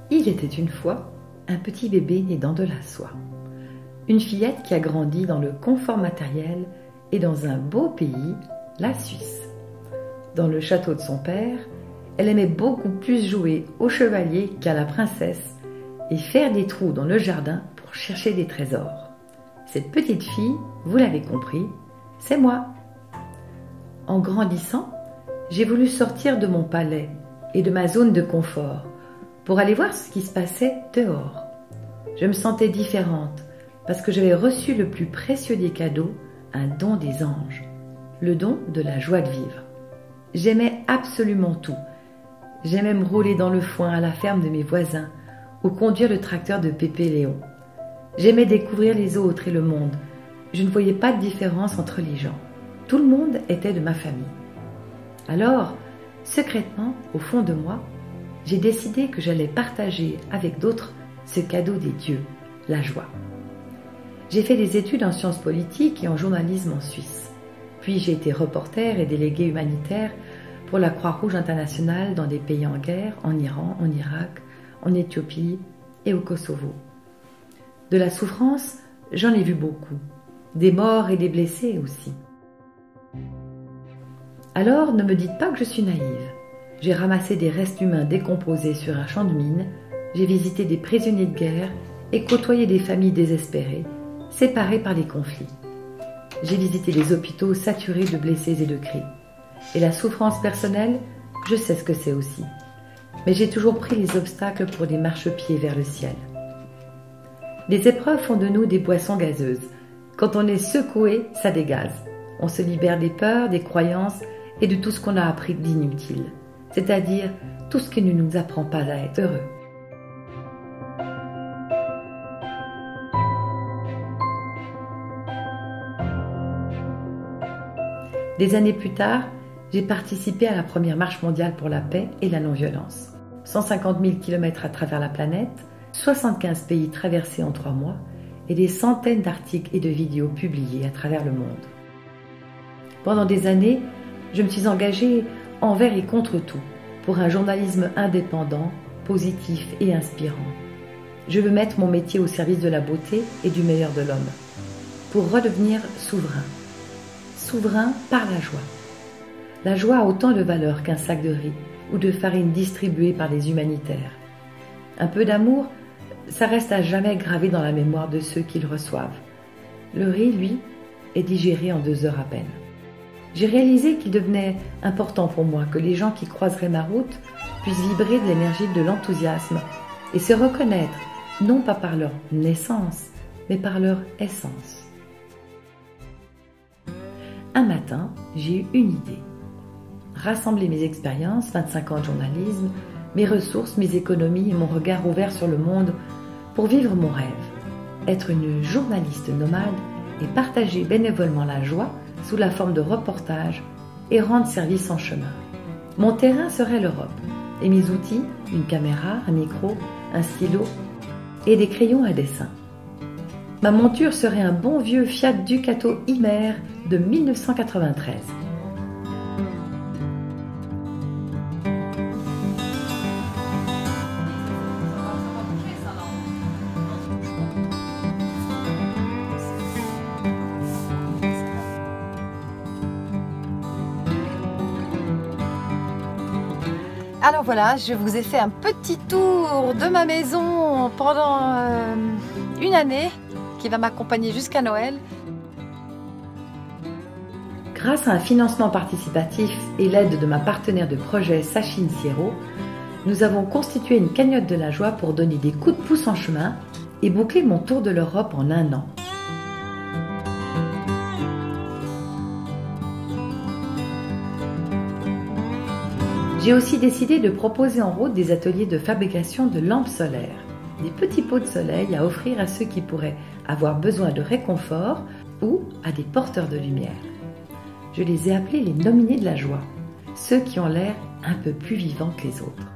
Il était une fois un petit bébé né dans de la soie. Une fillette qui a grandi dans le confort matériel et dans un beau pays, la Suisse. Dans le château de son père, elle aimait beaucoup plus jouer au chevalier qu'à la princesse et faire des trous dans le jardin pour chercher des trésors. Cette petite fille, vous l'avez compris, c'est moi. En grandissant, j'ai voulu sortir de mon palais et de ma zone de confort pour aller voir ce qui se passait dehors. Je me sentais différente parce que j'avais reçu le plus précieux des cadeaux, un don des anges, le don de la joie de vivre. J'aimais absolument tout. J'aimais me rouler dans le foin à la ferme de mes voisins ou conduire le tracteur de Pépé Léon. J'aimais découvrir les autres et le monde. Je ne voyais pas de différence entre les gens. Tout le monde était de ma famille. Alors, secrètement, au fond de moi, j'ai décidé que j'allais partager avec d'autres ce cadeau des dieux, la joie. J'ai fait des études en sciences politiques et en journalisme en Suisse. Puis j'ai été reporter et délégué humanitaire pour la Croix-Rouge internationale dans des pays en guerre, en Iran, en Irak, en Éthiopie et au Kosovo. De la souffrance, j'en ai vu beaucoup. Des morts et des blessés aussi. Alors, ne me dites pas que je suis naïve. J'ai ramassé des restes humains décomposés sur un champ de mines, j'ai visité des prisonniers de guerre et côtoyé des familles désespérées, séparées par les conflits. J'ai visité les hôpitaux saturés de blessés et de cris. Et la souffrance personnelle, je sais ce que c'est aussi. Mais j'ai toujours pris les obstacles pour les marchepieds vers le ciel. Les épreuves font de nous des boissons gazeuses. Quand on est secoué, ça dégaze. On se libère des peurs, des croyances et de tout ce qu'on a appris d'inutile. C'est-à-dire tout ce qui ne nous apprend pas à être heureux. Des années plus tard, j'ai participé à la première marche mondiale pour la paix et la non-violence. 150 000 km à travers la planète, 75 pays traversés en 3 mois et des centaines d'articles et de vidéos publiés à travers le monde. Pendant des années, je me suis engagée envers et contre tout, pour un journalisme indépendant, positif et inspirant. Je veux mettre mon métier au service de la beauté et du meilleur de l'homme, pour redevenir souverain. Souverain par la joie. La joie a autant de valeur qu'un sac de riz ou de farine distribuée par des humanitaires. Un peu d'amour, ça reste à jamais gravé dans la mémoire de ceux qui le reçoivent. Le riz, lui, est digéré en 2 heures à peine. J'ai réalisé qu'il devenait important pour moi que les gens qui croiseraient ma route puissent vibrer de l'énergie de l'enthousiasme et se reconnaître, non pas par leur naissance, mais par leur essence. Un matin, j'ai eu une idée. Rassembler mes expériences, 25 ans de journalisme, mes ressources, mes économies et mon regard ouvert sur le monde pour vivre mon rêve. Être une journaliste nomade et partager bénévolement la joie sous la forme de reportages et rendre service en chemin. Mon terrain serait l'Europe et mes outils, une caméra, un micro, un stylo et des crayons à dessin. Ma monture serait un bon vieux Fiat Ducato Imer de 1993. Alors voilà, je vous ai fait un petit tour de ma maison pendant une année qui va m'accompagner jusqu'à Noël. Grâce à un financement participatif et l'aide de ma partenaire de projet Sachine Sierro, nous avons constitué une cagnotte de la joie pour donner des coups de pouce en chemin et boucler mon tour de l'Europe en 1 an. J'ai aussi décidé de proposer en route des ateliers de fabrication de lampes solaires. des petits pots de soleil à offrir à ceux qui pourraient avoir besoin de réconfort ou à des porteurs de lumière. Je les ai appelés les nominés de la joie, ceux qui ont l'air un peu plus vivants que les autres.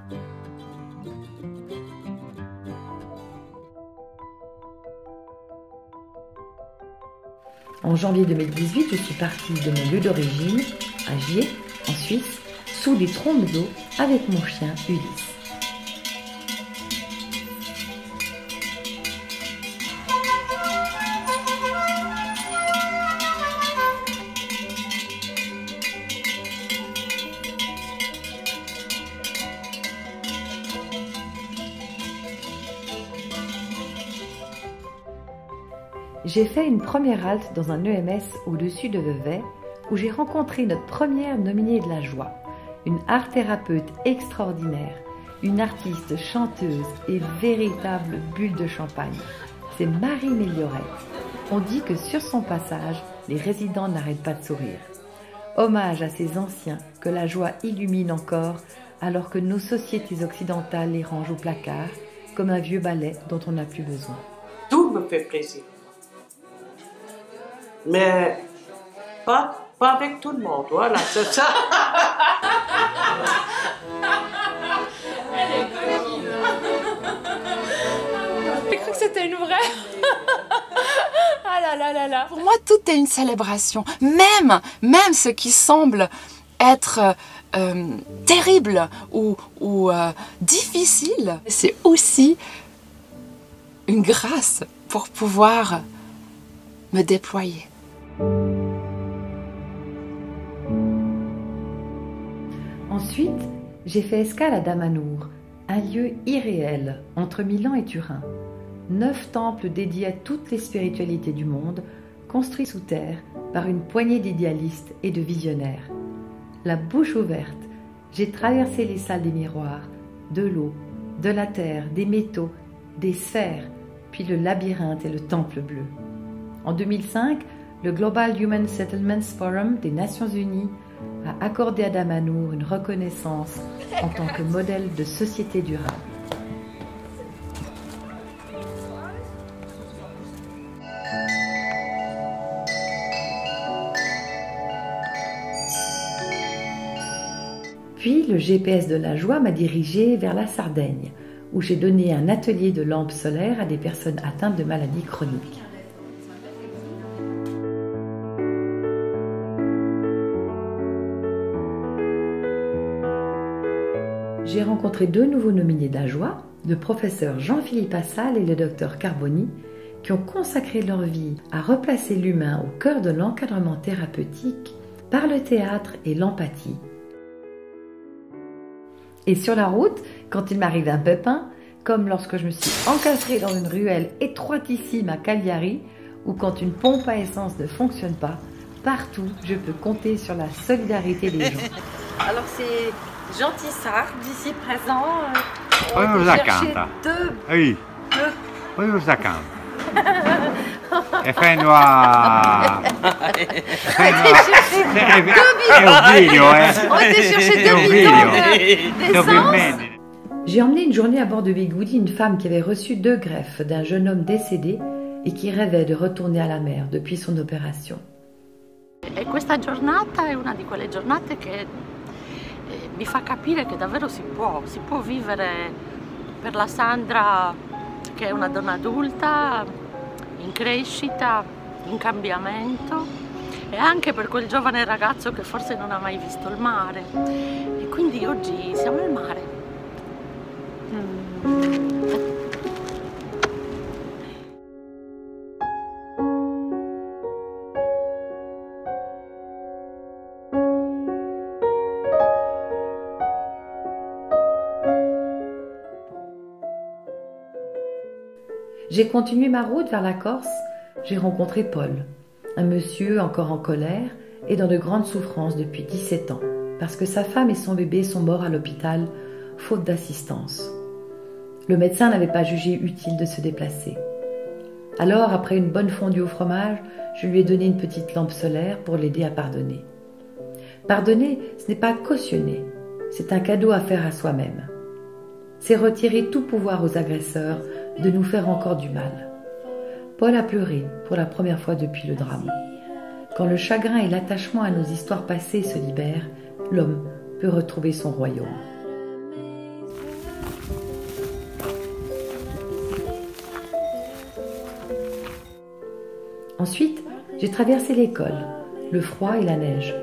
En janvier 2018, je suis partie de mon lieu d'origine, à Gier, en Suisse, sous des trombes d'eau avec mon chien Ulysse. J'ai fait une première halte dans un EMS au-dessus de Vevey, où j'ai rencontré notre première nominée de la joie, une art-thérapeute extraordinaire, une artiste chanteuse et véritable bulle de champagne. C'est Marie Méliorette. On dit que sur son passage, les résidents n'arrêtent pas de sourire. Hommage à ces anciens que la joie illumine encore, alors que nos sociétés occidentales les rangent au placard, comme un vieux balai dont on n'a plus besoin. Tout me fait plaisir. Mais pas avec tout le monde, voilà, c'est ça. Elle est coquine. J'ai cru que c'était une vraie. Ah là là là là. Pour moi, tout est une célébration. Même ce qui semble être terrible ou difficile, c'est aussi une grâce pour pouvoir me déployer. Ensuite, j'ai fait escale à Damanour, un lieu irréel entre Milan et Turin. 9 temples dédiés à toutes les spiritualités du monde, construits sous terre par une poignée d'idéalistes et de visionnaires. La bouche ouverte, j'ai traversé les salles des miroirs, de l'eau, de la terre, des métaux, des sphères, puis le labyrinthe et le temple bleu. En 2005, le Global Human Settlements Forum des Nations Unies a accordé à Damanour une reconnaissance en tant que modèle de société durable. Puis le GPS de la joie m'a dirigé vers la Sardaigne, où j'ai donné un atelier de lampes solaires à des personnes atteintes de maladies chroniques. J'ai rencontré 2 nouveaux nominés de la joie, le professeur Jean-Philippe Assal et le docteur Carboni, qui ont consacré leur vie à replacer l'humain au cœur de l'encadrement thérapeutique par le théâtre et l'empathie. Et sur la route, quand il m'arrive un pépin, comme lorsque je me suis encastrée dans une ruelle étroitissime à Cagliari, ou quand une pompe à essence ne fonctionne pas, partout je peux compter sur la solidarité des gens. Alors c'est Gentil Sartre, d'ici présent, Poi été cosa chercher canta? 2 Ehi, poi cosa canta? E fai a... È un video, On était chercher 2 bidons d'essence. J'ai emmené une journée à bord de Bigoudi une femme qui avait reçu 2 greffes d'un jeune homme décédé et qui rêvait de retourner à la mer depuis son opération. E questa giornata è una di quelle giornate che mi fa capire che davvero si può vivere per la Sandra che è una donna adulta, in crescita, in cambiamento, e anche per quel giovane ragazzo che forse non ha mai visto il mare. E quindi oggi siamo al mare. J'ai continué ma route vers la Corse. J'ai rencontré Paul, un monsieur encore en colère et dans de grandes souffrances depuis 17 ans, parce que sa femme et son bébé sont morts à l'hôpital, faute d'assistance. Le médecin n'avait pas jugé utile de se déplacer. Alors, après une bonne fondue au fromage, je lui ai donné une petite lampe solaire pour l'aider à pardonner. Pardonner, ce n'est pas cautionner, c'est un cadeau à faire à soi-même. C'est retirer tout pouvoir aux agresseurs de nous faire encore du mal. Paul a pleuré pour la première fois depuis le drame. Quand le chagrin et l'attachement à nos histoires passées se libèrent, l'homme peut retrouver son royaume. Ensuite, j'ai traversé l'école, le froid et la neige,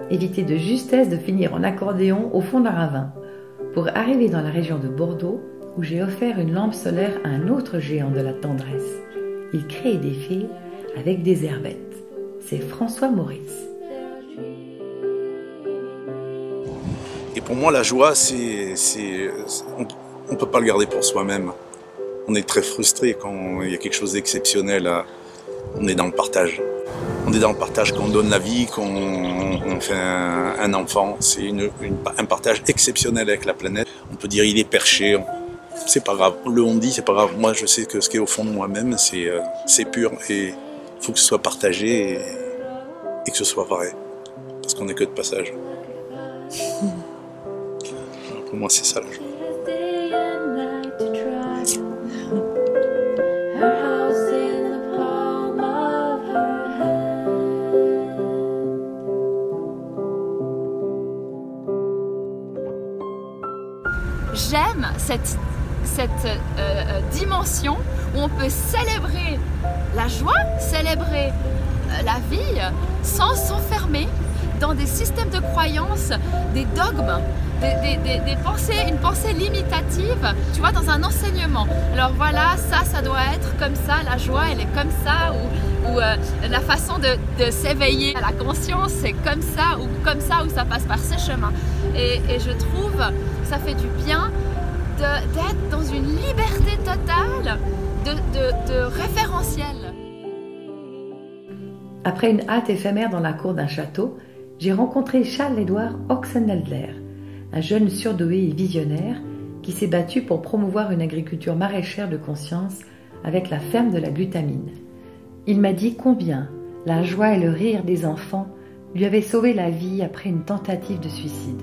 évité de justesse de finir en accordéon au fond d'un ravin, pour arriver dans la région de Bordeaux, où j'ai offert une lampe solaire à un autre géant de la tendresse. Il crée des fées avec des herbettes. C'est François Maurice. Et pour moi, la joie, on ne peut pas le garder pour soi-même. On est très frustré quand il y a quelque chose d'exceptionnel. On est dans le partage. On est dans le partage quand on donne la vie, quand on fait un enfant. C'est un partage exceptionnel avec la planète. On peut dire il est perché. C'est pas grave. Le on dit, c'est pas grave. Moi, je sais que ce qui est au fond de moi-même, c'est pur. Et il faut que ce soit partagé et que ce soit vrai. Parce qu'on n'est que de passage. Pour moi, c'est ça la joie. J'aime cette dimension où on peut célébrer la joie, célébrer la vie sans s'enfermer dans des systèmes de croyances, des dogmes, des pensées, une pensée limitative, tu vois, dans un enseignement. Alors voilà, ça doit être comme ça, la joie elle est comme ça, ou la façon de s'éveiller à la conscience c'est comme ça, ou ça passe par ces chemins. Et je trouve que ça fait du bien d'être dans une liberté totale de référentiel. Après une halte éphémère dans la cour d'un château, j'ai rencontré Charles-Édouard Oxenelder, un jeune surdoué et visionnaire qui s'est battu pour promouvoir une agriculture maraîchère de conscience avec la ferme de la glutamine. Il m'a dit combien la joie et le rire des enfants lui avaient sauvé la vie après une tentative de suicide.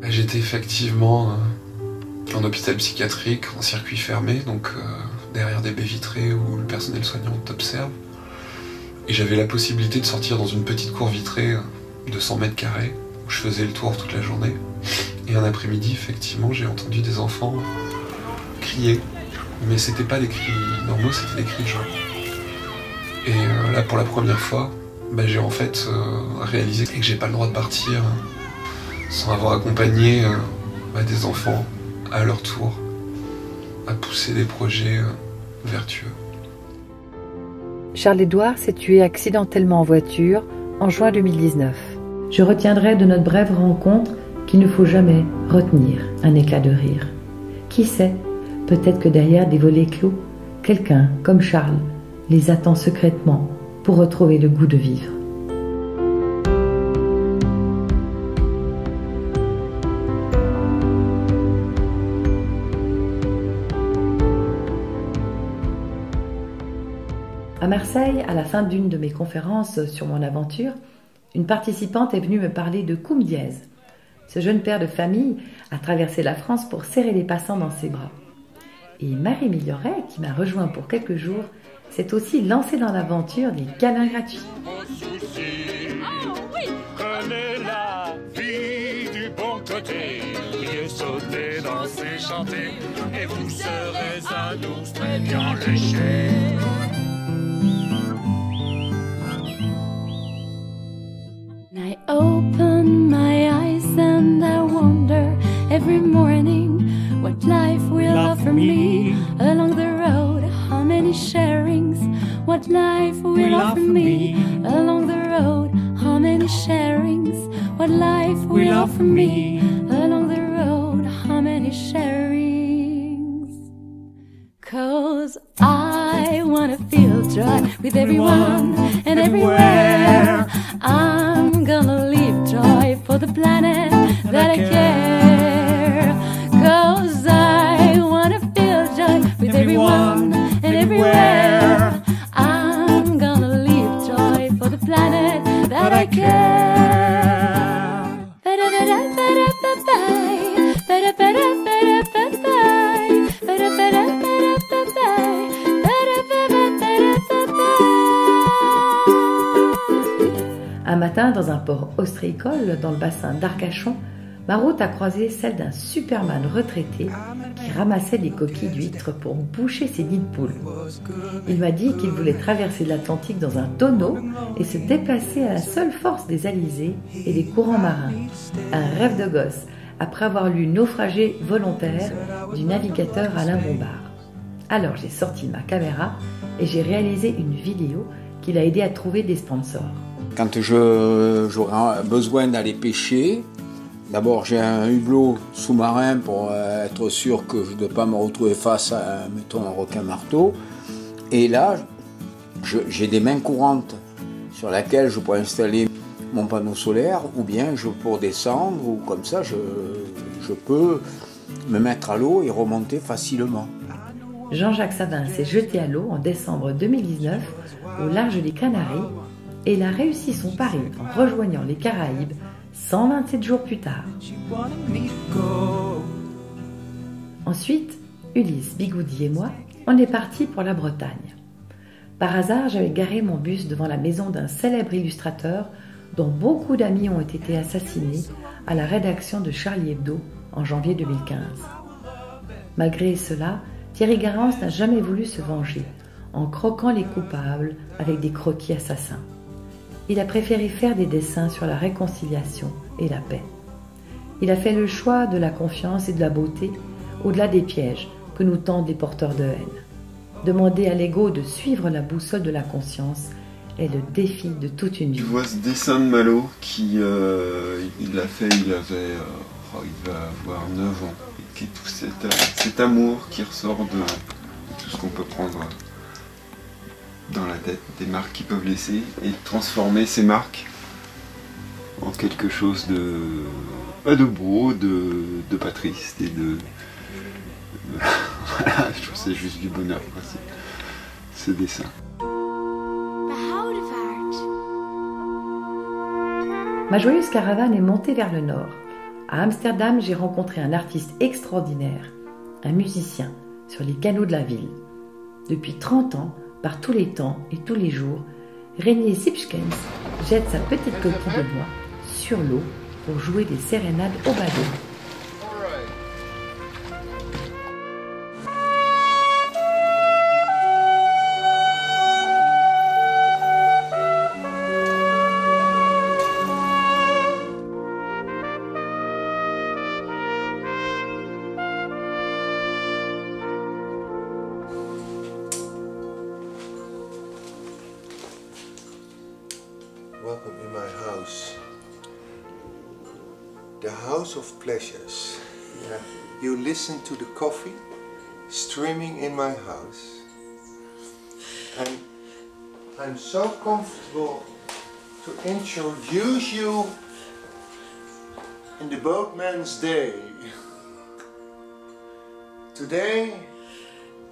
J'étais effectivement en hôpital psychiatrique, en circuit fermé, donc derrière des baies vitrées où le personnel soignant t'observe. Et j'avais la possibilité de sortir dans une petite cour vitrée de 100 mètres carrés, où je faisais le tour toute la journée. Et un après-midi, effectivement, j'ai entendu des enfants crier. Mais c'était pas des cris normaux, c'était des cris de joie. Et là, pour la première fois, j'ai en fait réalisé que j'ai pas le droit de partir sans avoir accompagné des enfants à leur tour à pousser des projets vertueux. Charles-Édouard s'est tué accidentellement en voiture en juin 2019. Je retiendrai de notre brève rencontre qu'il ne faut jamais retenir un éclat de rire. Qui sait, peut-être que derrière des volets clos, quelqu'un comme Charles les attend secrètement pour retrouver le goût de vivre. À Marseille, à la fin d'une de mes conférences sur mon aventure, une participante est venue me parler de Koum Diez. Ce jeune père de famille a traversé la France pour serrer les passants dans ses bras. Et Marie Millioret, qui m'a rejoint pour quelques jours, s'est aussi lancée dans l'aventure des câlins gratuits. Prenez la vie du bon côté, riez, sautez, dansez, chantez, et vous serez un ours très bien léché. I open my eyes and I wonder every morning what life will offer me along the road. How many sharings? What life will offer me along the road? How many sharings? What life will offer me along the road? How many sharings? 'Cause I wanna feel joy with everyone and everywhere. I'm gonna leave joy for the planet that I care. 'Cause I wanna feel joy with everyone and everywhere. I'm gonna leave joy for the planet that I care. Ba-da-ba-da-ba-da-ba-ba. matin, dans un port ostréicole, dans le bassin d'Arcachon, ma route a croisé celle d'un Superman retraité qui ramassait des coquilles d'huîtres pour boucher ses nids de poules. Il m'a dit qu'il voulait traverser l'Atlantique dans un tonneau et se déplacer à la seule force des alizés et des courants marins. Un rêve de gosse, après avoir lu Naufragé volontaire du navigateur Alain Bombard. Alors j'ai sorti ma caméra et j'ai réalisé une vidéo qui l'a aidé à trouver des sponsors. Quand j'aurai besoin d'aller pêcher, d'abord j'ai un hublot sous-marin pour être sûr que je ne dois pas me retrouver face à, mettons, un requin-marteau. Et là, j'ai des mains courantes sur lesquelles je peux installer mon panneau solaire, ou bien je peux descendre, ou comme ça je peux me mettre à l'eau et remonter facilement. Jean-Jacques Savin s'est jeté à l'eau en décembre 2019 au large des Canaries et il a réussi son pari en rejoignant les Caraïbes 127 jours plus tard. Ensuite, Ulysse, Bigoudi et moi, on est partis pour la Bretagne. Par hasard, j'avais garé mon bus devant la maison d'un célèbre illustrateur dont beaucoup d'amis ont été assassinés à la rédaction de Charlie Hebdo en janvier 2015. Malgré cela, Thierry Garance n'a jamais voulu se venger en croquant les coupables avec des croquis assassins. Il a préféré faire des dessins sur la réconciliation et la paix. Il a fait le choix de la confiance et de la beauté au-delà des pièges que nous tendent les porteurs de haine. Demander à l'ego de suivre la boussole de la conscience est le défi de toute une vie. Tu vois ce dessin de Malo qui il l'a fait, il va avoir 9 ans. Et qui est tout cet amour qui ressort de tout ce qu'on peut prendre dans la tête, des marques qu'ils peuvent laisser, et transformer ces marques en quelque chose de beau, de pas triste, et de... Voilà, je trouve que c'est juste du bonheur, ce dessin. Ma joyeuse caravane est montée vers le nord. À Amsterdam, j'ai rencontré un artiste extraordinaire, un musicien, sur les canaux de la ville. Depuis 30 ans, par tous les temps et tous les jours, Régnier Sipschkens jette sa petite coquille de bois sur l'eau pour jouer des sérénades au badaud. Welcome in my house. The house of pleasures. Yeah. You listen to the coffee streaming in my house. And I'm so comfortable to introduce you in the boatman's day. Today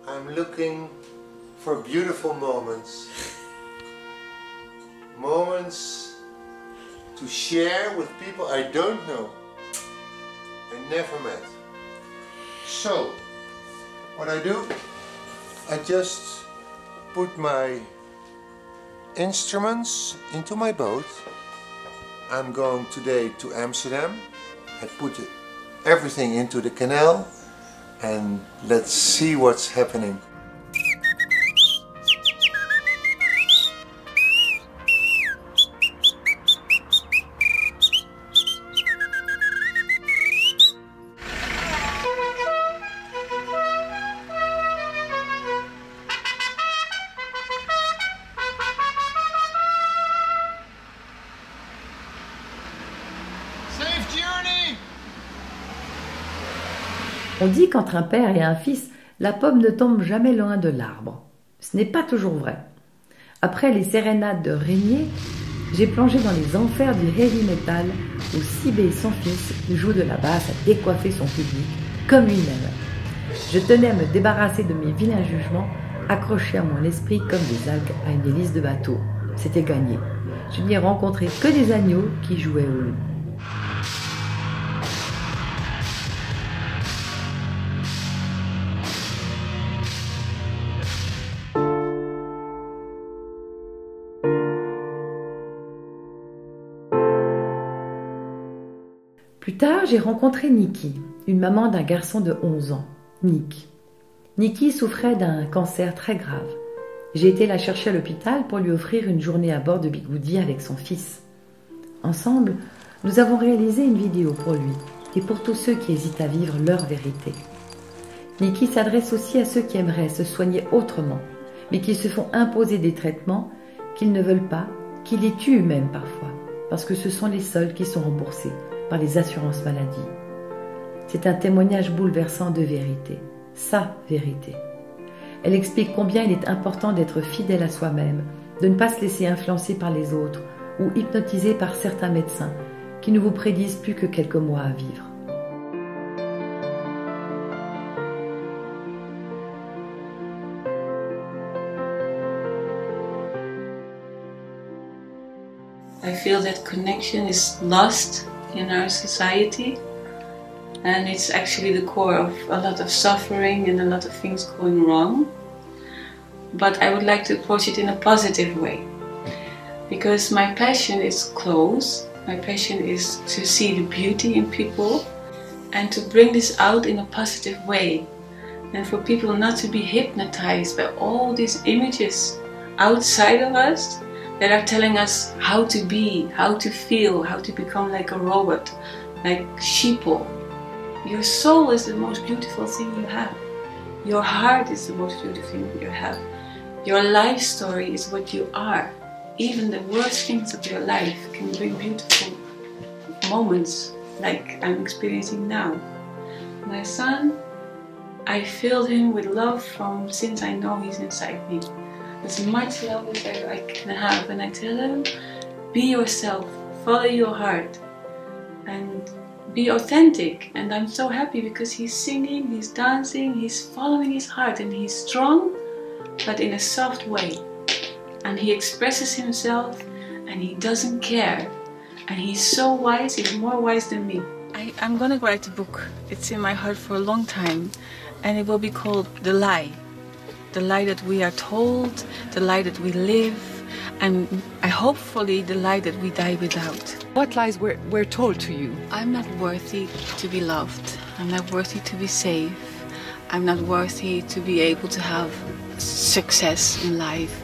I'm looking for beautiful moments. Moments to share with people I don't know and never met. So, what I do, I just put my instruments into my boat. I'm going today to Amsterdam. I put everything into the canal and let's see what's happening. On dit qu'entre un père et un fils, la pomme ne tombe jamais loin de l'arbre. Ce n'est pas toujours vrai. Après les sérénades de Régnier, j'ai plongé dans les enfers du heavy metal où Sibé, son fils, joue de la basse à décoiffer son public comme lui-même. Je tenais à me débarrasser de mes vilains jugements, accrochés à mon esprit comme des algues à une hélice de bateau. C'était gagné. Je n'y ai rencontré que des agneaux qui jouaient au loup. tard, j'ai rencontré Nikki, une maman d'un garçon de 11 ans, Nick. Nikki souffrait d'un cancer très grave. J'ai été la chercher à l'hôpital pour lui offrir une journée à bord de Bigoudi avec son fils. Ensemble, nous avons réalisé une vidéo pour lui et pour tous ceux qui hésitent à vivre leur vérité. Nikki s'adresse aussi à ceux qui aimeraient se soigner autrement, mais qui se font imposer des traitements qu'ils ne veulent pas, qui les tuent même parfois, parce que ce sont les seuls qui sont remboursés par les assurances maladie. C'est un témoignage bouleversant de vérité, sa vérité. Elle explique combien il est important d'être fidèle à soi-même, de ne pas se laisser influencer par les autres ou hypnotisé par certains médecins qui ne vous prédisent plus que quelques mois à vivre. I feel that connection is lost in our society, and it's actually the core of a lot of suffering and a lot of things going wrong. But I would like to approach it in a positive way, because my passion is close. My passion is to see the beauty in people and to bring this out in a positive way, and for people not to be hypnotized by all these images outside of us that are telling us how to be, how to feel, how to become like a robot, like sheeple. Your soul is the most beautiful thing you have. Your heart is the most beautiful thing you have. Your life story is what you are. Even the worst things of your life can bring beautiful moments like I'm experiencing now. My son, I filled him with love from since I know he's inside me. As much love as I can have, and I tell him, be yourself, follow your heart, and be authentic. And I'm so happy because he's singing, he's dancing, he's following his heart, and he's strong, but in a soft way. And he expresses himself, and he doesn't care. And he's so wise, he's more wise than me. I'm gonna write a book. It's in my heart for a long time, and it will be called The Lie. The lie that we are told, the lie that we live, and hopefully the lie that we die without. What lies were told to you? I'm not worthy to be loved. I'm not worthy to be safe. I'm not worthy to be able to have success in life.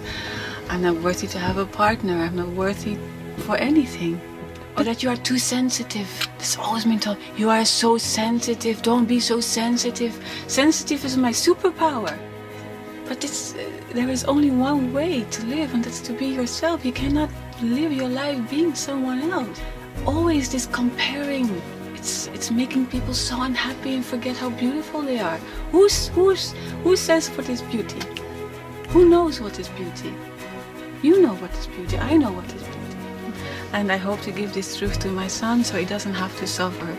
I'm not worthy to have a partner. I'm not worthy for anything. Or that you are too sensitive. That's always been told. You are so sensitive. Don't be so sensitive. Sensitive is my superpower. But there is only one way to live, and that's to be yourself. You cannot live your life being someone else. Always this comparing. It's making people so unhappy and forget how beautiful they are. Who says what is beauty? Who knows what is beauty? You know what is beauty. I know what is beauty. And I hope to give this truth to my son so he doesn't have to suffer,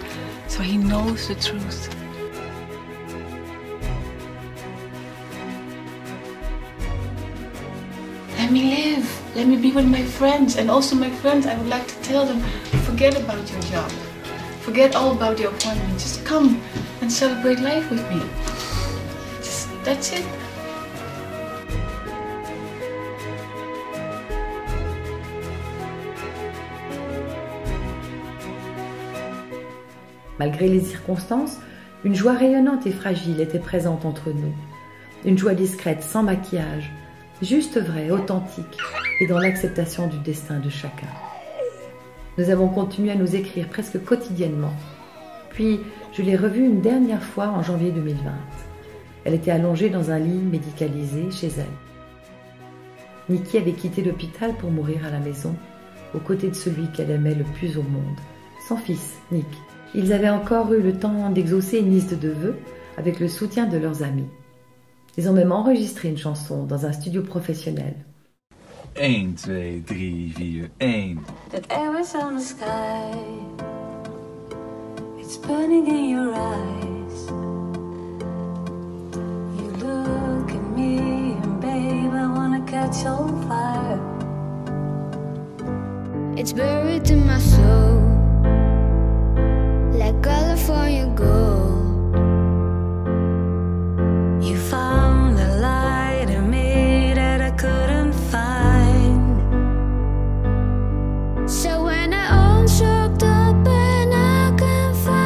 so he knows the truth. Let me live. Let me be with my friends. And also my friends, I would like to tell them, forget about your job. Forget all about your appointment. Just come and celebrate life with me. That's it. Malgré les circonstances, une joie rayonnante et fragile était présente entre nous. Une joie discrète, sans maquillage, juste vraie, authentique et dans l'acceptation du destin de chacun. Nous avons continué à nous écrire presque quotidiennement. Puis, je l'ai revue une dernière fois en janvier 2020. Elle était allongée dans un lit médicalisé chez elle. Nikki avait quitté l'hôpital pour mourir à la maison, aux côtés de celui qu'elle aimait le plus au monde, son fils, Nick. Ils avaient encore eu le temps d'exaucer une liste de vœux avec le soutien de leurs amis. Ils ont même enregistré une chanson dans un studio professionnel. 1, 2, 3, 4, 1. That Arizona sky, it's burning in your eyes. You look at me and babe, I wanna catch on fire. It's buried in my soul, like California gold. You found the light in me that I couldn't find. So when I all choked up and I can't find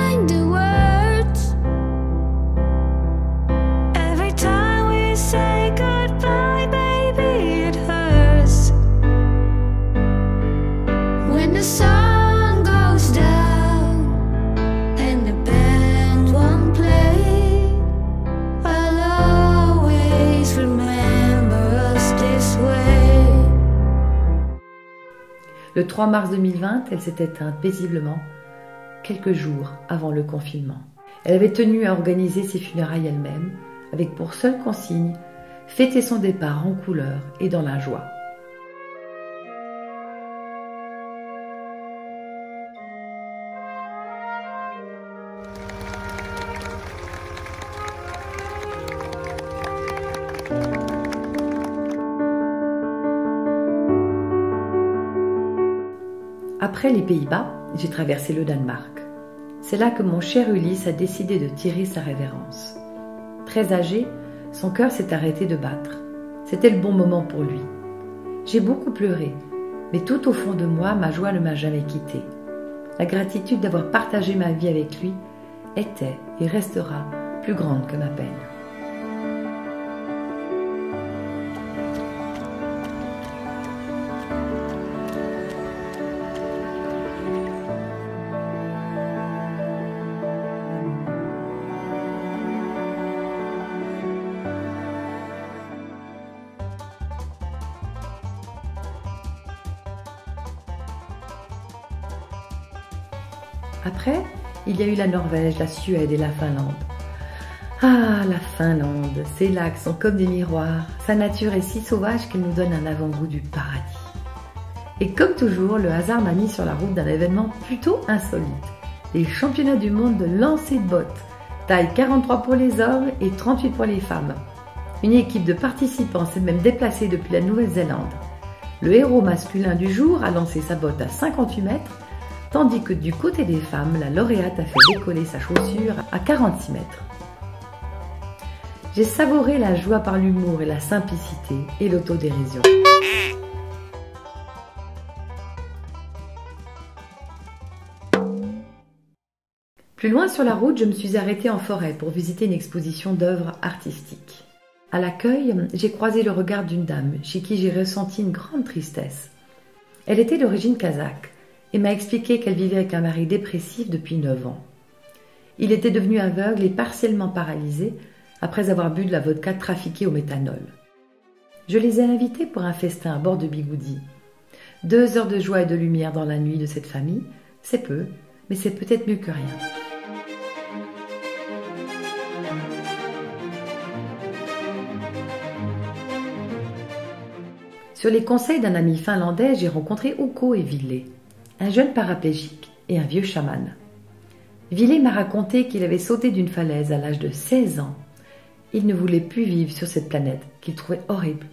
Le 3 mars 2020, elle s'est éteinte paisiblement, quelques jours avant le confinement. Elle avait tenu à organiser ses funérailles elle-même, avec pour seule consigne fêter son départ en couleur et dans la joie. Après les Pays-Bas, j'ai traversé le Danemark. C'est là que mon cher Ulysse a décidé de tirer sa révérence. Très âgé, son cœur s'est arrêté de battre. C'était le bon moment pour lui. J'ai beaucoup pleuré, mais tout au fond de moi, ma joie ne m'a jamais quittée. La gratitude d'avoir partagé ma vie avec lui était et restera plus grande que ma peine. Après, il y a eu la Norvège, la Suède et la Finlande. Ah, la Finlande, ses lacs sont comme des miroirs. Sa nature est si sauvage qu'elle nous donne un avant-goût du paradis. Et comme toujours, le hasard m'a mis sur la route d'un événement plutôt insolite. Les championnats du monde de lancer de bottes. Taille 43 pour les hommes et 38 pour les femmes. Une équipe de participants s'est même déplacée depuis la Nouvelle-Zélande. Le héros masculin du jour a lancé sa botte à 58 mètres, tandis que du côté des femmes, la lauréate a fait décoller sa chaussure à 46 mètres. J'ai savouré la joie par l'humour et la simplicité et l'autodérision. Plus loin sur la route, je me suis arrêtée en forêt pour visiter une exposition d'œuvres artistiques. À l'accueil, j'ai croisé le regard d'une dame chez qui j'ai ressenti une grande tristesse. Elle était d'origine kazakh et m'a expliqué qu'elle vivait avec un mari dépressif depuis 9 ans. Il était devenu aveugle et partiellement paralysé après avoir bu de la vodka trafiquée au méthanol. Je les ai invités pour un festin à bord de bigoudi. 2 heures de joie et de lumière dans la nuit de cette famille, c'est peu, mais c'est peut-être mieux que rien. Sur les conseils d'un ami finlandais, j'ai rencontré Ukko et Ville, un jeune paraplégique et un vieux chaman. Ville m'a raconté qu'il avait sauté d'une falaise à l'âge de 16 ans. Il ne voulait plus vivre sur cette planète, qu'il trouvait horrible.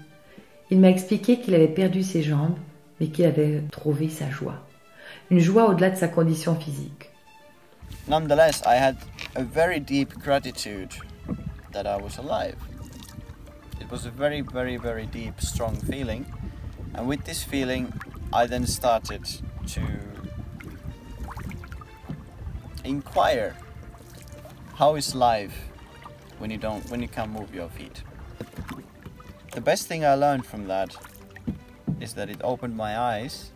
Il m'a expliqué qu'il avait perdu ses jambes, mais qu'il avait trouvé sa joie. Une joie au-delà de sa condition physique. Nonetheless, I had a very deep gratitude that I was alive. It was a very, very, very deep, strong feeling. And with this feeling, I then started to inquire, how is life when you can't move your feet? The best thing I learned from that is that it opened my eyes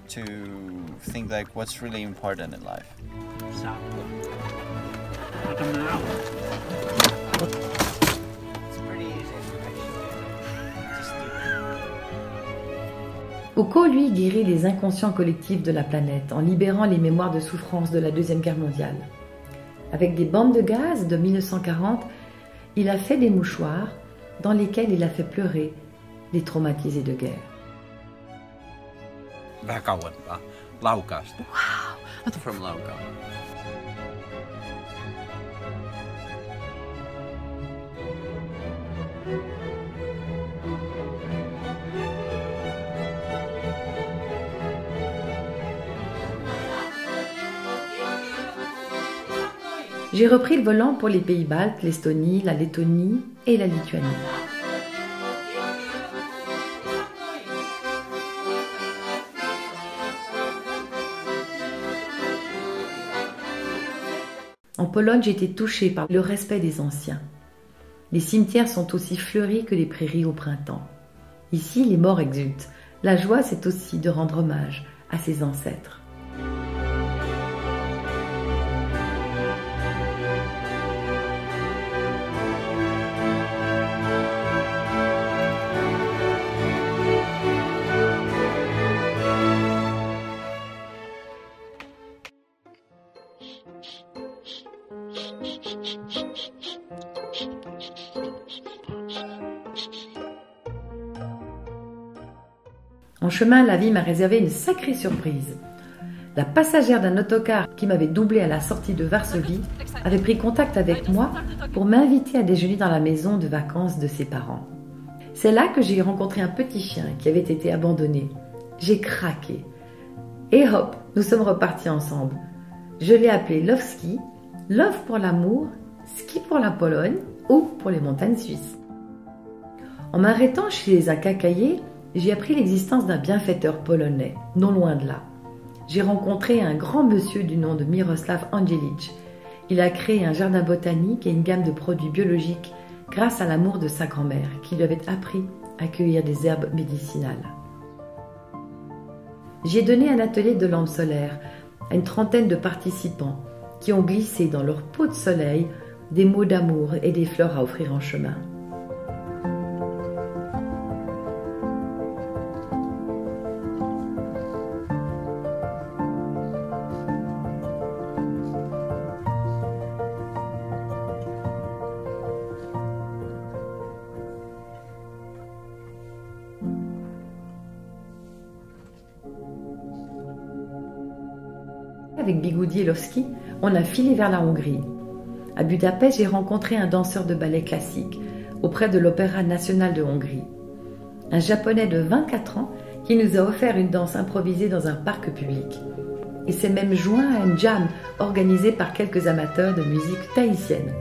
to think like what's really important in life. Ukko, lui, guérit les inconscients collectifs de la planète en libérant les mémoires de souffrance de la Deuxième Guerre mondiale. Avec des bombes de gaz de 1940, il a fait des mouchoirs dans lesquels il a fait pleurer les traumatisés de guerre. Vähän kauempaa. Laukaasta. Wow. From Laukaa. J'ai repris le volant pour les pays baltes, l'Estonie, la Lettonie et la Lituanie. En Pologne, j'ai été touchée par le respect des anciens. Les cimetières sont aussi fleuris que les prairies au printemps. Ici, les morts exultent. La joie, c'est aussi de rendre hommage à ses ancêtres. En chemin, la vie m'a réservé une sacrée surprise. La passagère d'un autocar qui m'avait doublé à la sortie de Varsovie avait pris contact avec moi pour m'inviter à déjeuner dans la maison de vacances de ses parents. C'est là que j'ai rencontré un petit chien qui avait été abandonné. J'ai craqué. Et hop, nous sommes repartis ensemble. Je l'ai appelé Lovski, Love pour l'amour, Ski pour la Pologne ou pour les montagnes suisses. En m'arrêtant chez un cacailler, j'ai appris l'existence d'un bienfaiteur polonais, non loin de là. J'ai rencontré un grand monsieur du nom de Miroslav Angelic. Il a créé un jardin botanique et une gamme de produits biologiques grâce à l'amour de sa grand-mère qui lui avait appris à cueillir des herbes médicinales. J'ai donné un atelier de lampes solaires à une trentaine de participants qui ont glissé dans leur peau de soleil des mots d'amour et des fleurs à offrir en chemin. Avec Bigoudi et Lovski, on a filé vers la Hongrie. À Budapest, j'ai rencontré un danseur de ballet classique auprès de l'Opéra national de Hongrie. Un Japonais de 24 ans qui nous a offert une danse improvisée dans un parc public. Il s'est même joint à une jam organisée par quelques amateurs de musique tahitienne.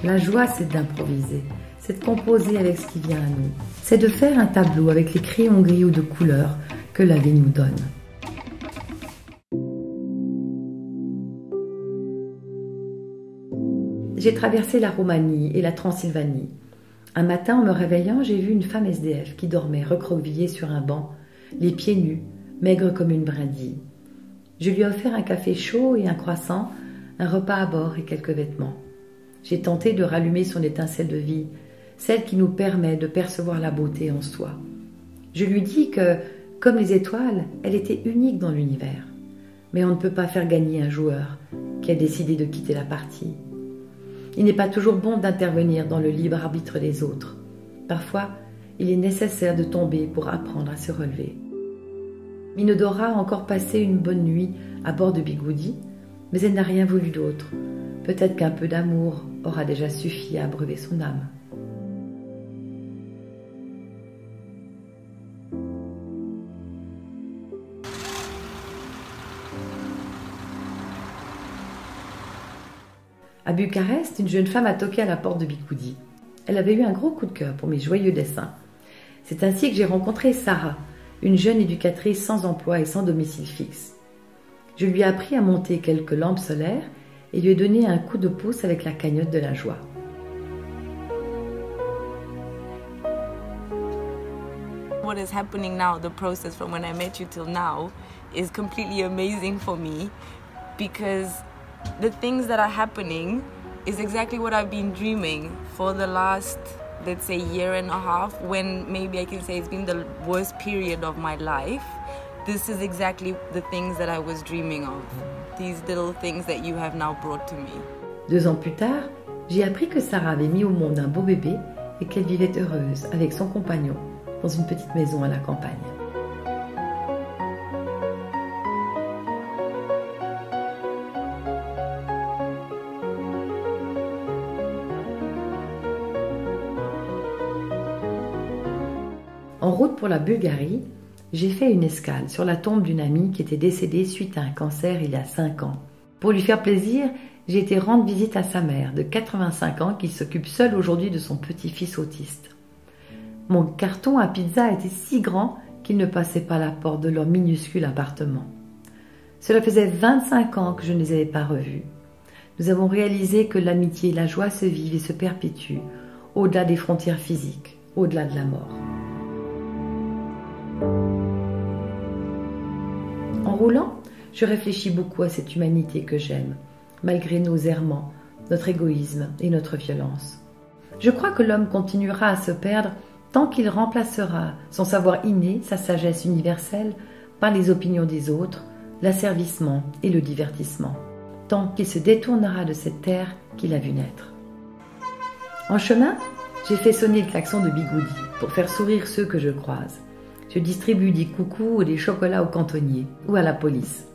La joie, c'est d'improviser, c'est de composer avec ce qui vient à nous. C'est de faire un tableau avec les crayons gris ou de couleurs que la vie nous donne. J'ai traversé la Roumanie et la Transylvanie. Un matin, en me réveillant, j'ai vu une femme SDF qui dormait recroquevillée sur un banc, les pieds nus, maigre comme une brindille. Je lui ai offert un café chaud et un croissant, un repas à bord et quelques vêtements. J'ai tenté de rallumer son étincelle de vie, celle qui nous permet de percevoir la beauté en soi. Je lui dis que, comme les étoiles, elle était unique dans l'univers. Mais on ne peut pas faire gagner un joueur qui a décidé de quitter la partie. Il n'est pas toujours bon d'intervenir dans le libre arbitre des autres. Parfois, il est nécessaire de tomber pour apprendre à se relever. Minodora a encore passé une bonne nuit à bord de Bigoudi, mais elle n'a rien voulu d'autre. Peut-être qu'un peu d'amour aura déjà suffi à abreuver son âme. À Bucarest, une jeune femme a toqué à la porte de Bigoudi. Elle avait eu un gros coup de cœur pour mes joyeux dessins. C'est ainsi que j'ai rencontré Sarah, une jeune éducatrice sans emploi et sans domicile fixe. Je lui ai appris à monter quelques lampes solaires et lui ai donné un coup de pouce avec la cagnotte de la joie. What is happening now, the process from when I met you till now, is completely amazing for me because the things that are happening is exactly what I've been dreaming for the last, let's say, year and a half, when maybe I can say it's been the worst period of my life. This is exactly the things that I was dreaming of, these little things that you have now brought to me. 2 ans plus tard, j'ai appris que Sarah avait mis au monde un beau bébé et qu'elle vivait heureuse avec son compagnon dans une petite maison à la campagne. En route pour la Bulgarie, j'ai fait une escale sur la tombe d'une amie qui était décédée suite à un cancer il y a 5 ans. Pour lui faire plaisir, j'ai été rendre visite à sa mère de 85 ans qui s'occupe seule aujourd'hui de son petit-fils autiste. Mon carton à pizza était si grand qu'il ne passait pas la porte de leur minuscule appartement. Cela faisait 25 ans que je ne les avais pas revus. Nous avons réalisé que l'amitié et la joie se vivent et se perpétuent au-delà des frontières physiques, au-delà de la mort. En roulant, je réfléchis beaucoup à cette humanité que j'aime, malgré nos errements, notre égoïsme et notre violence. Je crois que l'homme continuera à se perdre tant qu'il remplacera son savoir inné, sa sagesse universelle, par les opinions des autres, l'asservissement et le divertissement, tant qu'il se détournera de cette terre qu'il a vue naître. En chemin, j'ai fait sonner le klaxon de Bigoudi pour faire sourire ceux que je croise. Je distribue des coucous ou des chocolats aux cantonniers ou à la police.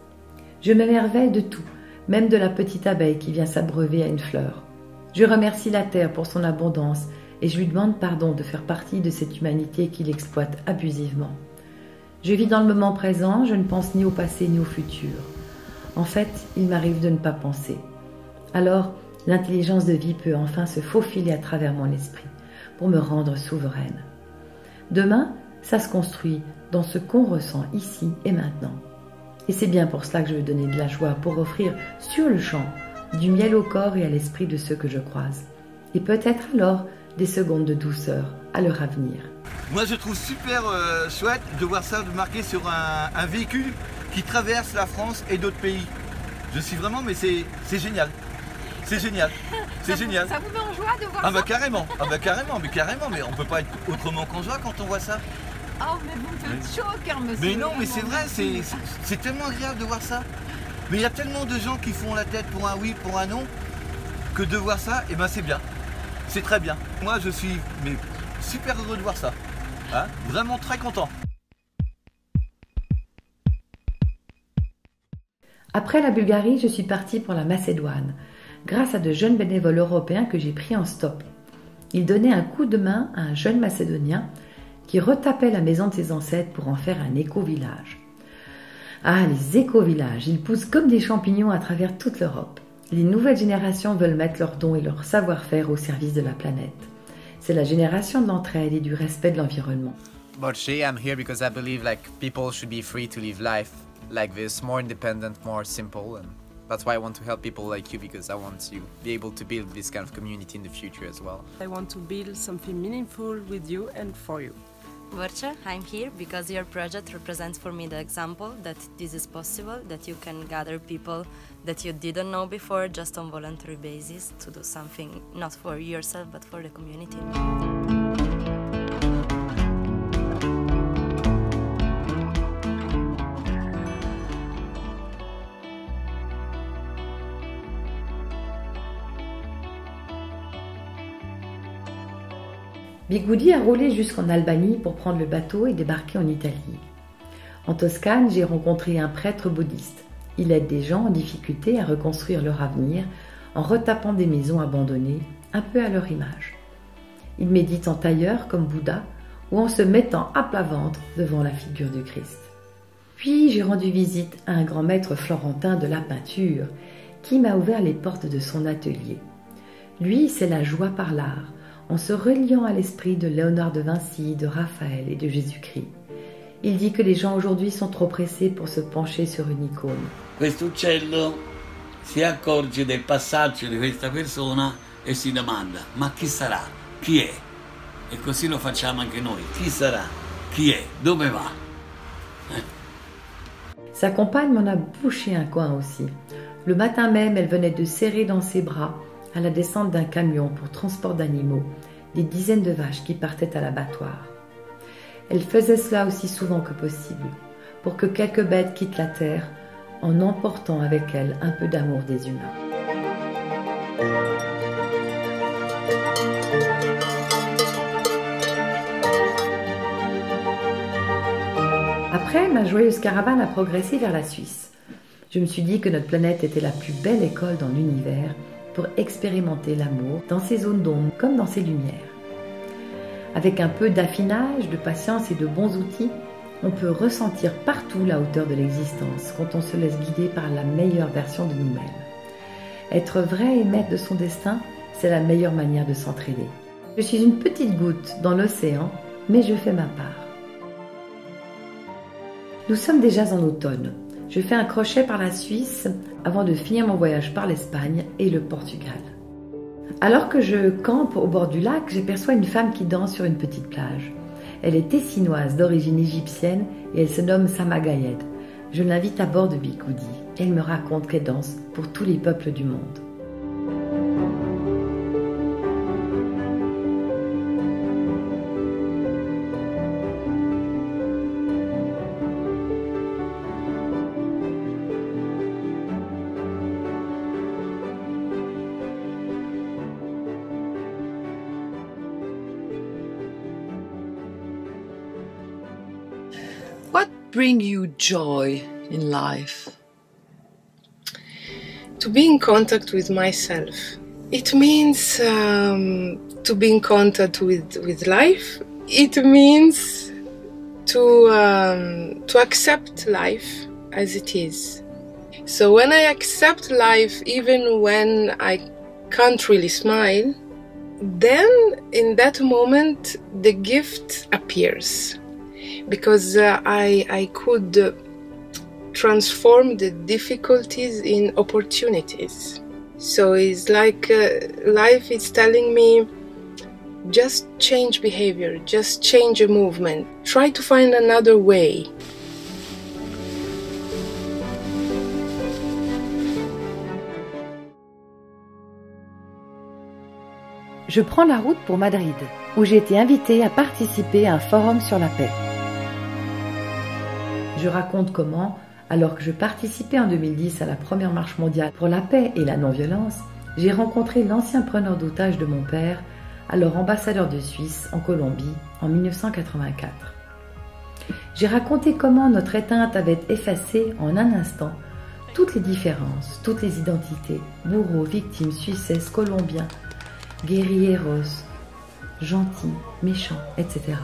Je m'émerveille de tout, même de la petite abeille qui vient s'abreuver à une fleur. Je remercie la terre pour son abondance et je lui demande pardon de faire partie de cette humanité qui l'exploite abusivement. Je vis dans le moment présent, je ne pense ni au passé ni au futur. En fait, il m'arrive de ne pas penser. Alors, l'intelligence de vie peut enfin se faufiler à travers mon esprit pour me rendre souveraine. Demain, ça se construit dans ce qu'on ressent ici et maintenant. Et c'est bien pour cela que je veux donner de la joie pour offrir sur le champ du miel au corps et à l'esprit de ceux que je croise. Et peut-être alors des secondes de douceur à leur avenir. Moi je trouve super chouette de voir ça marqué sur un véhicule qui traverse la France et d'autres pays. Je suis vraiment, mais c'est génial. C'est génial. C'est génial. Ça vous met en joie de voir ça? Carrément. Carrément. Mais on peut pas être autrement qu'en joie quand on voit ça. Oh, mais vous me faites chaud au cœur, monsieur. Mais non, mais c'est vrai, c'est tellement agréable de voir ça. Mais il y a tellement de gens qui font la tête pour un oui, pour un non, que de voir ça, et ben c'est bien. C'est très bien. Moi, je suis super heureux de voir ça. Hein, vraiment très content. Après la Bulgarie, je suis partie pour la Macédoine, grâce à de jeunes bénévoles européens que j'ai pris en stop. Ils donnaient un coup de main à un jeune Macédonien qui retapait la maison de ses ancêtres pour en faire un éco-village. Ah, les éco-villages, ils poussent comme des champignons à travers toute l'Europe. Les nouvelles générations veulent mettre leurs dons et leur savoir-faire au service de la planète. C'est la génération de l'entraide et du respect de l'environnement. Borche, I'm here because I believe people should be free to live life like this, more independent, more simple, and that's why I want to help people like you, because I want to be able to build this kind of community in the future as well. I want to build something meaningful with you and for you. Borche, I'm here because your project represents for me the example that this is possible, that you can gather people that you didn't know before just on voluntary basis to do something not for yourself but for the community. Bigoudi a roulé jusqu'en Albanie pour prendre le bateau et débarquer en Italie. En Toscane, j'ai rencontré un prêtre bouddhiste. Il aide des gens en difficulté à reconstruire leur avenir en retapant des maisons abandonnées, un peu à leur image. Il médite en tailleur comme Bouddha ou en se mettant à plat ventre devant la figure du Christ. Puis j'ai rendu visite à un grand maître florentin de la peinture qui m'a ouvert les portes de son atelier. Lui, c'est la joie par l'art, en se reliant à l'esprit de Léonard de Vinci, de Raphaël et de Jésus-Christ. Il dit que les gens aujourd'hui sont trop pressés pour se pencher sur une icône. Questo uccello si accorge del passaggio di questa persona e si domanda: ma chi sarà? Chi è? E così lo facciamo anche noi. Chi sarà? Chi è? Dove va? Sa compagne m'en a bouché un coin aussi. Le matin même, elle venait de serrer dans ses bras, à la descente d'un camion pour transport d'animaux, des dizaines de vaches qui partaient à l'abattoir. Elle faisait cela aussi souvent que possible, pour que quelques bêtes quittent la terre, en emportant avec elle un peu d'amour des humains. Après, ma joyeuse caravane a progressé vers la Suisse. Je me suis dit que notre planète était la plus belle école dans l'univers pour expérimenter l'amour dans ses zones d'ombre comme dans ses lumières. Avec un peu d'affinage, de patience et de bons outils, on peut ressentir partout la hauteur de l'existence quand on se laisse guider par la meilleure version de nous-mêmes. Être vrai et maître de son destin, c'est la meilleure manière de s'entraider. Je suis une petite goutte dans l'océan, mais je fais ma part. Nous sommes déjà en automne. Je fais un crochet par la Suisse avant de finir mon voyage par l'Espagne et le Portugal. Alors que je campe au bord du lac, j'aperçois une femme qui danse sur une petite plage. Elle est tessinoise d'origine égyptienne et elle se nomme Sama Gayed. Je l'invite à bord de Bigoudi. Elle me raconte qu'elle danse pour tous les peuples du monde. What brings you joy in life? To be in contact with myself. It means to be in contact with life. It means to accept life as it is. So when I accept life, even when I can't really smile, then in that moment the gift appears. Because I could transform the difficulties in opportunities. So it's like life is telling me, just change behavior, just change a movement, try to find another way. Je prends la route pour Madrid, où j'ai été invitée à participer à un forum sur la paix. Je raconte comment, alors que je participais en 2010 à la première marche mondiale pour la paix et la non-violence, j'ai rencontré l'ancien preneur d'otages de mon père, alors ambassadeur de Suisse en Colombie en 1984. J'ai raconté comment notre éteinte avait effacé en un instant toutes les différences, toutes les identités, bourreaux, victimes, Suisses, Colombiens, guerrieros, gentils, méchants, etc.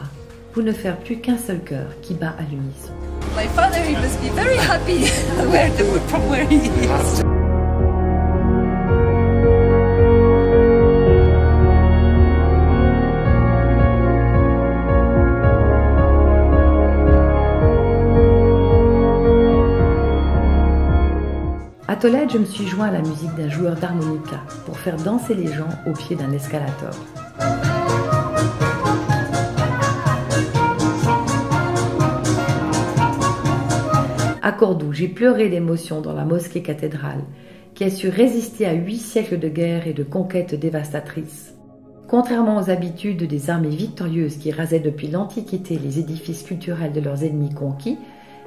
pour ne faire plus qu'un seul cœur qui bat à l'unisson. My father, he must be very happy from where he is. À Tolède, je me suis joint à la musique d'un joueur d'harmonica pour faire danser les gens au pied d'un escalator. À Cordoue, j'ai pleuré d'émotion dans la mosquée cathédrale, qui a su résister à 8 siècles de guerre et de conquêtes dévastatrices. Contrairement aux habitudes des armées victorieuses qui rasaient depuis l'Antiquité les édifices culturels de leurs ennemis conquis,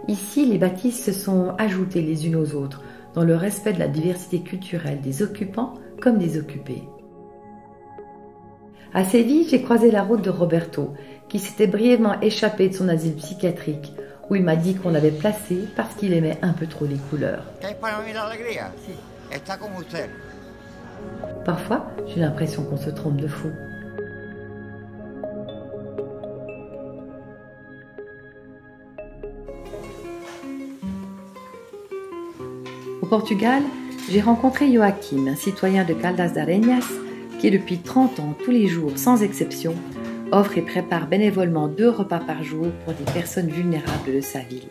ici les bâtisses se sont ajoutées les unes aux autres, dans le respect de la diversité culturelle des occupants comme des occupés. Assez vite, j'ai croisé la route de Roberto, qui s'était brièvement échappé de son asile psychiatrique, où il m'a dit qu'on l'avait placé parce qu'il aimait un peu trop les couleurs. Parfois, j'ai l'impression qu'on se trompe de fou. Au Portugal, j'ai rencontré Joaquim, un citoyen de Caldas d'Arenas, qui depuis 30 ans, tous les jours, sans exception, offre et prépare bénévolement 2 repas par jour pour des personnes vulnérables de sa ville.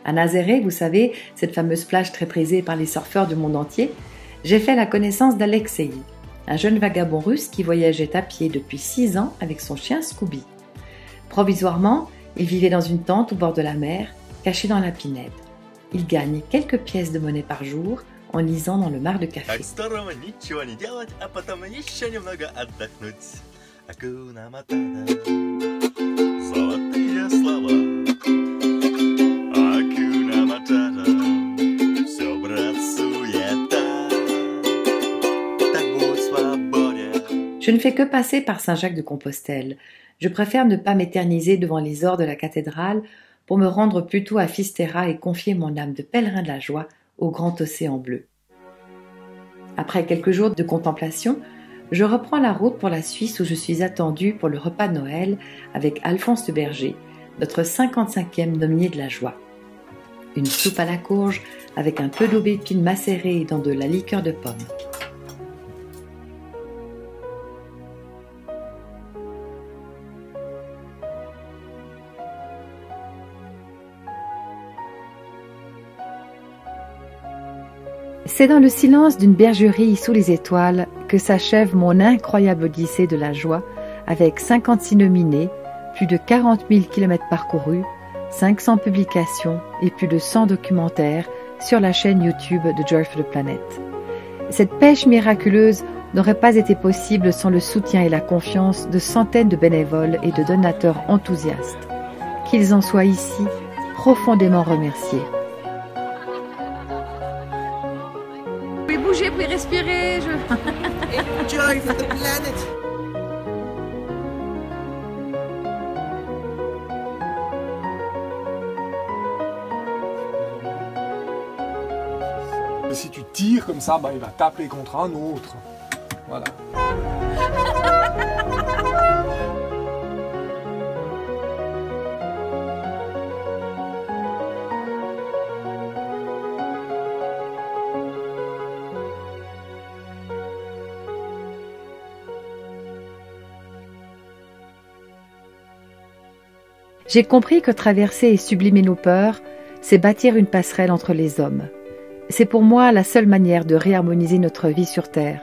À Nazaré, vous savez, cette fameuse plage très prisée par les surfeurs du monde entier, j'ai fait la connaissance d'Alexei, un jeune vagabond russe qui voyageait à pied depuis 6 ans avec son chien Scooby. Provisoirement, il vivait dans une tente au bord de la mer, caché dans la pinède. Il gagne quelques pièces de monnaie par jour en lisant dans le mar de café. Je ne fais que passer par Saint-Jacques-de-Compostelle. Je préfère ne pas m'éterniser devant les ors de la cathédrale pour me rendre plutôt à Fisterra et confier mon âme de pèlerin de la joie au grand océan bleu. Après quelques jours de contemplation, je reprends la route pour la Suisse où je suis attendue pour le repas de Noël avec Alphonse de Berger, notre 55e nominé de la joie. Une soupe à la courge avec un peu d'aubépine macérée dans de la liqueur de pomme. C'est dans le silence d'une bergerie sous les étoiles que s'achève mon incroyable odyssée de la joie avec 56 nominés, plus de 40 000 km parcourus, 500 publications et plus de 100 documentaires sur la chaîne YouTube de Joy for the Planet. Cette pêche miraculeuse n'aurait pas été possible sans le soutien et la confiance de centaines de bénévoles et de donateurs enthousiastes. Qu'ils en soient ici profondément remerciés. Vous pouvez bouger, vous pouvez respirer. Joy for the planet. Et si tu tires comme ça, bah, il va taper contre un autre. Voilà. J'ai compris que traverser et sublimer nos peurs, c'est bâtir une passerelle entre les hommes. C'est pour moi la seule manière de réharmoniser notre vie sur Terre,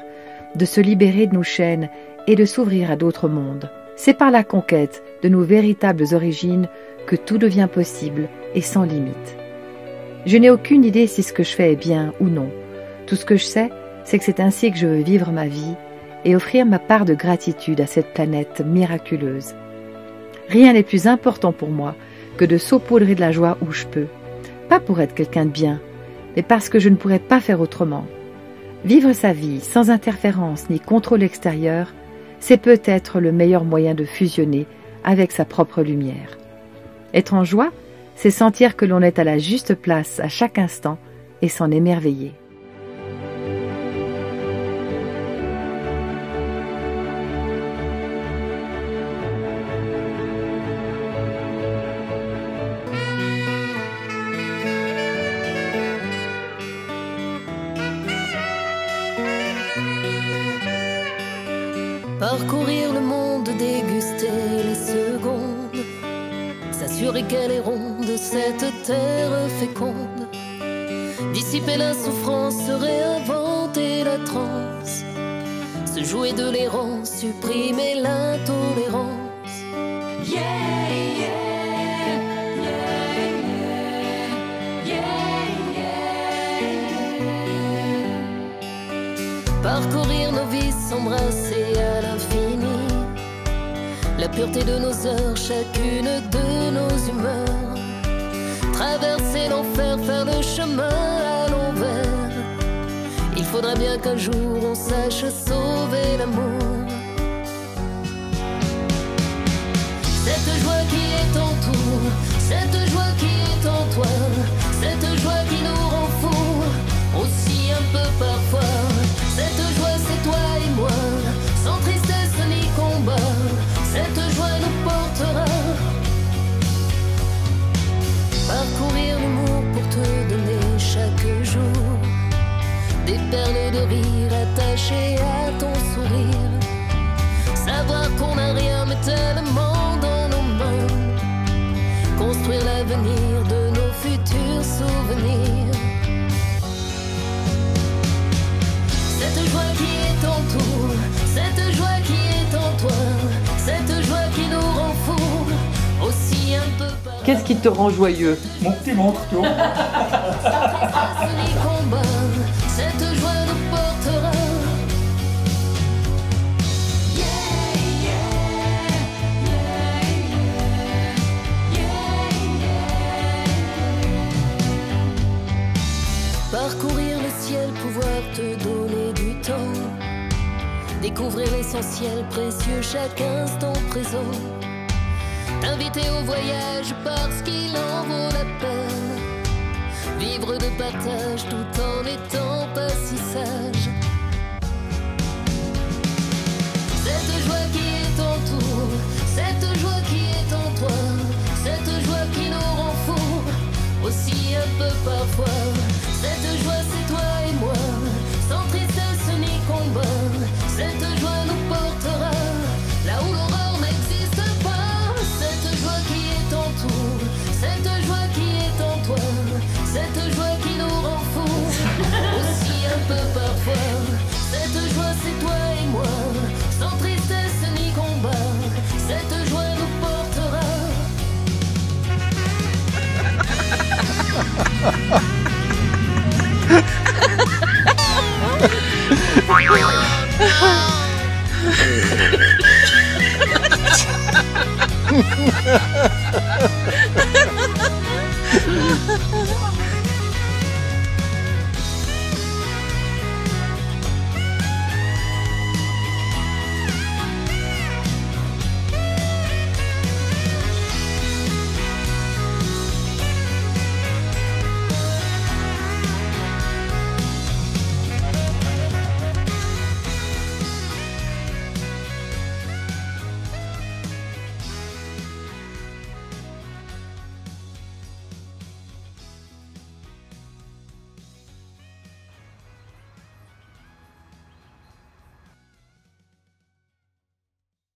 de se libérer de nos chaînes et de s'ouvrir à d'autres mondes. C'est par la conquête de nos véritables origines que tout devient possible et sans limite. Je n'ai aucune idée si ce que je fais est bien ou non. Tout ce que je sais, c'est que c'est ainsi que je veux vivre ma vie et offrir ma part de gratitude à cette planète miraculeuse. Rien n'est plus important pour moi que de saupoudrer de la joie où je peux. Pas pour être quelqu'un de bien, mais parce que je ne pourrais pas faire autrement. Vivre sa vie sans interférence ni contrôle extérieur, c'est peut-être le meilleur moyen de fusionner avec sa propre lumière. Être en joie, c'est sentir que l'on est à la juste place à chaque instant et s'en émerveiller. Parcourir le monde, déguster les secondes, s'assurer qu'elle est ronde, cette terre féconde, dissiper la souffrance, réinventer la transe, se jouer de l'errance, supprimer l'intolérance. Yeah, yeah, yeah, yeah, yeah. Parcourir nos vies, s'embrasser à l'infini. La pureté de nos heures, chacune de nos humeurs. Traverser l'enfer, faire le chemin à l'envers. Il faudra bien qu'un jour on sache sauver l'amour. Cette joie qui est en tout, cette joie qui est en toi, cette joie qui nous rend fous, aussi un peu parfois. Cette joie c'est toi et moi, sans tristesse ni combat. Cette joie nous portera. Parcourir l'humour pour te donner chaque jour des perles de rire attachées à ton sourire. Savoir qu'on n'a rien mais tellement dans nos mains. Construire l'avenir de nos futurs souvenirs. Cette joie qui est en tout, cette joie qui est en toi, cette joie qui nous rend fous, aussi un peu par... Qu'est-ce qui te rend joyeux? Mon petit montre, tu vois. Cette joie nous portera. Parcourir le ciel, pouvoir te donner du temps. Découvrir l'essentiel, précieux chaque instant présent. T'inviter au voyage parce qu'il en vaut la peine. Vivre de partage tout en étant pas si sage. Cette joie qui est en tout, cette joie qui est en toi, cette joie qui nous rend fous, aussi un peu parfois. Cette joie c'est toi et moi, sans tristesse ni combat. Cette joie nous portera là où l'aurore n'existe pas. Cette joie qui est en tout, cette joie qui est en toi, cette joie qui nous rend fous, aussi un peu parfois. Cette joie c'est toi et moi, sans tristesse ni combat. Cette joie nous portera.